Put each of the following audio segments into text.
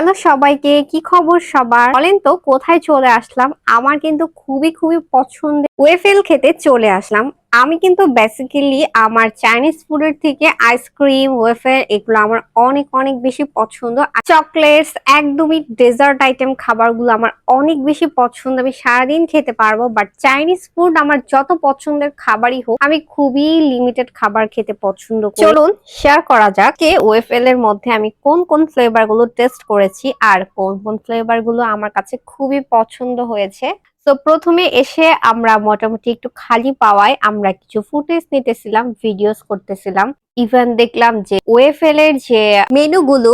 Hello সবাইকে, কি খবর সবার? বলেন তো কোথায় চলে আসলাম? আমার কিন্তু খুবই খুবই পছন্দের ওয়েফেল খেতে চলে আসলাম। আমি কিন্তু বেসিক্যালি আমার চাইনিজ ফুডের থেকে আইসক্রিম, ওয়েফেল এগুলো আমার অনেক অনেক বেশি পছন্দ। চকলেটস একদমই ডেজার্ট আইটেম খাবারগুলো আমার অনেক বেশি পছন্দ। আমি সারাদিন খেতে পারবো, বাট চাইনিজ ফুড আমার যত পছন্দের খাবারই হোক, আমি খুবই লিমিটেড খাবার খেতে পছন্দ করি। চলুন শেয়ার করা যাক যে ওয়েফেল এর মধ্যে আমি কোন কোন ফ্লেভার গুলো টেস্ট করেছি আর কোন কোন ফ্লেভার গুলো আমার কাছে খুবই পছন্দ হয়েছে। তো প্রথমে এসে আমরা মোটামুটি একটু খালি পাওয়ায় আমরা কিছু ফুটেজ নিতেছিলাম, ভিডিওস করতেছিলাম। ইভেন দেখলাম যে ওয়েফেল এর যে মেনুগুলো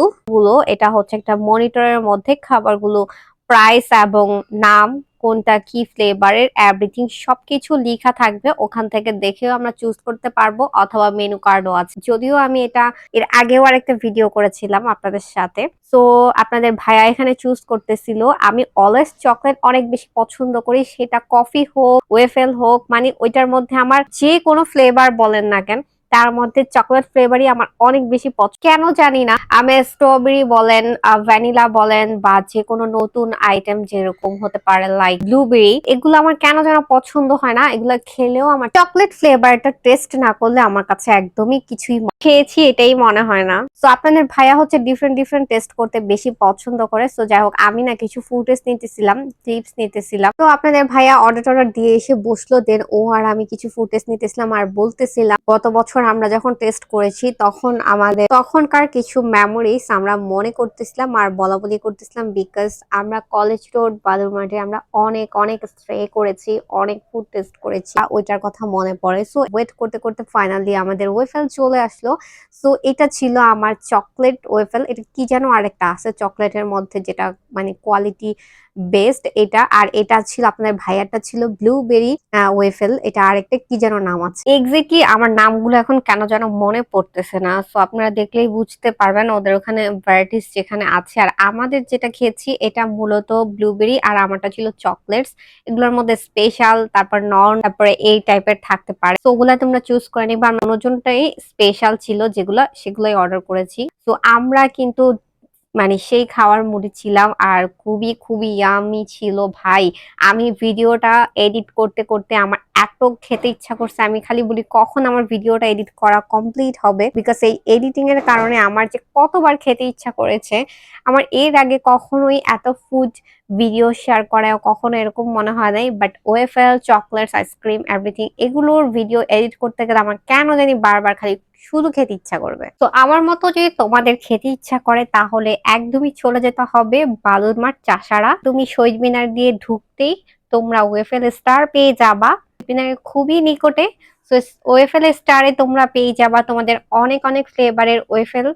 এটা হচ্ছে একটা মনিটরের মধ্যে খাবারগুলো প্রাইস এবং নাম, কোনটা কি ফ্লেভারের এভরিথিং সবকিছু লেখা থাকবে। ওখান থেকে দেখেও আমরা চুজ করতে পারবো, অথবা মেনু কার্ডও আছে। যদিও আমি এটা এর আগেও আরেকটা ভিডিও করেছিলাম আপনাদের সাথে। তো আপনাদের ভাইয়া এখানে চুজ করতেছিল। আমি অলওয়েজ চকলেট অনেক বেশি পছন্দ করি, সেটা কফি হোক ওয়েফেল হোক, মানে ওইটার মধ্যে আমার যে কোনো ফ্লেভার বলেন না কেন তার মধ্যে চকলেট ফ্লেভারই আমার অনেক বেশি পছন্দ। কেন জানি না, আমি স্ট্রবেরি বলেন, ভ্যানিলা বলেন, বা যে কোনো নতুন আইটেম যেরকম হতে পারে লাইক ব্লুবেরি, এগুলো আমার কেন যেন পছন্দ হয় না। এগুলো খেলেও আমার চকলেট ফ্লেভারটা টেস্ট না করলে আমার কাছে একদমই কিছুই খেয়েছি এটাই মনে হয় না। তো আপনাদের ভাইয়া হচ্ছে ডিফারেন্ট ডিফারেন্ট টেস্ট করতে বেশি পছন্দ করে। তো যাই হোক, আমি না কিছু ফুটেজ নিতেছিলাম, টিপস নিতেছিলাম। তো আপনাদের ভাইয়া অর্ডার টর্ডার দিয়ে এসে বসলো, দেন ও আর আমি কিছু ফুটেজ নিতেছিলাম আর বলতেছিলাম গত বছর আমরা যখন টেস্ট করেছি তখন আমাদের তখনকার কিছু মেমোরিজ আমরা মনে করতেছিলাম আর বলা বলি করতেছিলাম। বিকজ আমরা কলেজ রোড বালুর মাঠে আমরা অনেক অনেক স্টে করেছি, অনেক ফুড টেস্ট করেছি, ওইটার কথা মনে পড়ে। সো ওয়েট করতে করতে ফাইনালি আমাদের ওয়েফেল চলে আসলো। সো এটা ছিল আমার চকলেট ওয়েফেল। এটা কি যেন আরেকটা আছে চকলেটের মধ্যে, যেটা মানে কোয়ালিটি বেস্ট এটা। আর এটা ছিল আপনাদের ভাইয়াটা ছিল ব্লুবেরি ওয়েফেল, এটা আরেকটা কি যেন নাম আছে। এক্স্যাক্টলি আমার নামগুলো এখন কেন যেন মনে পড়তেছে না। সো আপনারা দেখলেই বুঝতে পারবেন ওদের ওখানে ভ্যারাইটিস যেখানে আছে। আর আমাদের যেটা খেয়েছি এটা মূলত ব্লুবেরি আর আমারটা ছিল চকলেটস। এগুলোর মধ্যে স্পেশাল, তারপর নন, তারপরে এই টাইপের থাকতে পারে। তো ওগুলা তোমরা চুজ করে নিবা। অন্যজনটাই স্পেশাল ছিল যেগুলো, সেগুলোই অর্ডার করেছি। তো আমরা কিন্তু মানে সেই খাওয়ার মুডে ছিলাম আর খুবই খুবই ইয়ামি ছিল ভাই। আমি ভিডিওটা এডিট করতে করতে আমার এত খেতে ইচ্ছা করছে, আমি খালি বলি কখন আমার ভিডিওটা এডিট করা কমপ্লিট হবে। বিকজ এই এডিটিং এর কারণে আমার যে কতবার খেতে ইচ্ছা করেছে। আমার এর আগে কখনোই এত ফুড ভিডিও শেয়ার করা কখনো এরকম মনে হয় নাই। But waffle, chocolates, ice cream everything এগুলোর ভিডিও এডিট করতে গেলে আমার কেন জানি বারবার খালি শুধু খেতে ইচ্ছা করবে। তো আমার মতো যদি তোমাদের খেতে ইচ্ছা করে তাহলে একদমই চলে যেতে হবে বালুর মাঠ চাষারা। তুমি শহীদ মিনার দিয়ে ঢুকতেই তোমরা ওয়েফেল স্টার পেয়ে যাবা, মিনারের খুবই নিকটে। তো ওয়েফেল স্টারে তোমরা পেয়ে যাবা তোমাদের অনেক অনেক ফ্লেভারের ওয়েফেল।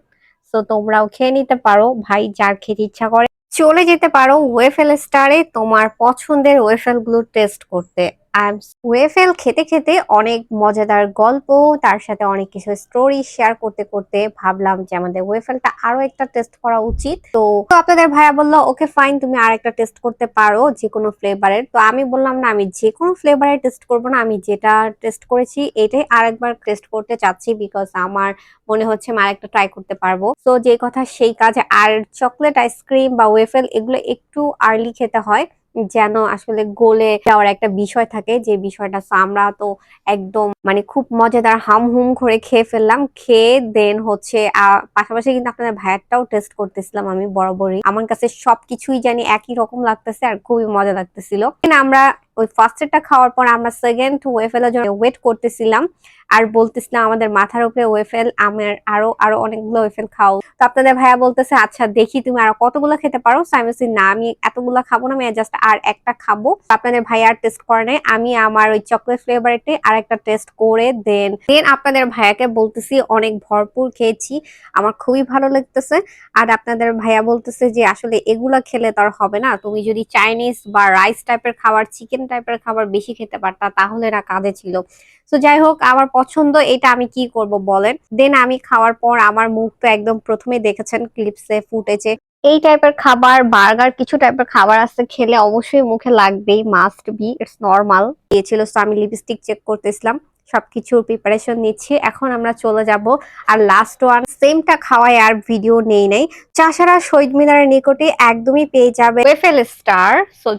তো তোমরাও খেয়ে নিতে পারো ভাই, যার খেতে ইচ্ছা করে চলে যেতে পারো ওয়েফেল স্টারে তোমার পছন্দের ওয়েফেল গুলো টেস্ট করতে। আর ওয়েফেল খেতে খেতে অনেক মজাদার গল্প, তার সাথে অনেক কিছু স্টোরি শেয়ার করতে করতে ভাবলাম যে আমাদের ওয়েফেলটা আরো একটা টেস্ট করা উচিত। তো তো আপনাদের ভাইয়া বললো ওকে ফাইন, তুমি আর একটা টেস্ট করতে পারো যে কোনো ফ্লেভারের। তো আমি বললাম না, আমি যে কোনো ফ্লেভারের টেস্ট করবো না, আমি যেটা টেস্ট করেছি এটাই আরেকবার টেস্ট করতে চাচ্ছি। বিকজ আমার মনে হচ্ছে আমি আরেকটা ট্রাই করতে পারবো। তো যে কথা সেই কাজ। আর চকলেট আইসক্রিম বা ওয়েফেল এগুলো একটু আর্লি খেতে হয়, যেন আসলে গলে যাওয়ার একটা বিষয় থাকে, যে বিষয়টা। আমরা তো একদম মানে খুব মজাদার হাম হুম করে খেয়ে ফেললাম। খেয়ে দেন হচ্ছে পাশাপাশি কিন্তু আপনাদের ভাইয়ারটাও টেস্ট করতেছিলাম আমি বরাবরই। আমার কাছে সবকিছুই জানি একই রকম লাগতেছে আর খুবই মজা লাগতেছিল। আমরা ওই ফার্স্টেরটা খাওয়ার পর আমরা সেকেন্ড ওয়েফেলের জন্য ওয়েট করতেছিলাম আর বলতেছিলাম আমাদের মাথার উপরে ওয়েফেল, আমার আরো আরো অনেকগুলো ওয়েফেল খাও। তো আপনাদের ভাইয়া বলতেছে আচ্ছা দেখি তুমি আর কতগুলো খেতে পারো। আমি বলছি না, আমি এতগুলো খাবো না, আমি জাস্ট আর একটা খাবো। আপনাদের ভাইয়া আর টেস্ট করে নাই, আমি আমার ওই চকলেট ফ্লেভারটি আর একটা টেস্ট করে দেন দেন আপনাদের ভাইয়াকে বলতেছি অনেক ভরপুর খেয়েছি, আমার খুবই ভালো লাগতেছে। আর আপনাদের ভাইয়া বলতেছে যে আসলে এগুলা খেলে তো আর হবে না, তুমি যদি চাইনিজ বা রাইস টাইপের খাবার, চিকেন টাইপের খাবার বেশি খেতে পারতা তাহলে না কাজে ছিল। তো যাই হোক, আমার পছন্দ এটা, আমি কি করব বলেন। দেন আমি খাওয়ার পর আমার মুখ তো একদম প্রথমে দেখেছেন ক্লিপসে ফুটেছে, এই টাইপের খাবার বার্গার কিছু টাইপের খাবার আছে খেলে অবশ্যই মুখে লাগবেই, মাস্ট বি, ইটস নরমাল দিয়েছিল। তো আমি লিপস্টিক চেক করতেছিলাম, সবকিছুর প্রিপারেশন নিচ্ছি। এখন আমরা চলে যাব আর লাস্ট ওয়ান সেমটা খাওয়াই আর ভিডিও নেই নাই। চাষারা শহীদ মিনারের নিকটে একদমই পেয়ে যাবে ওয়েফেল স্টার। সো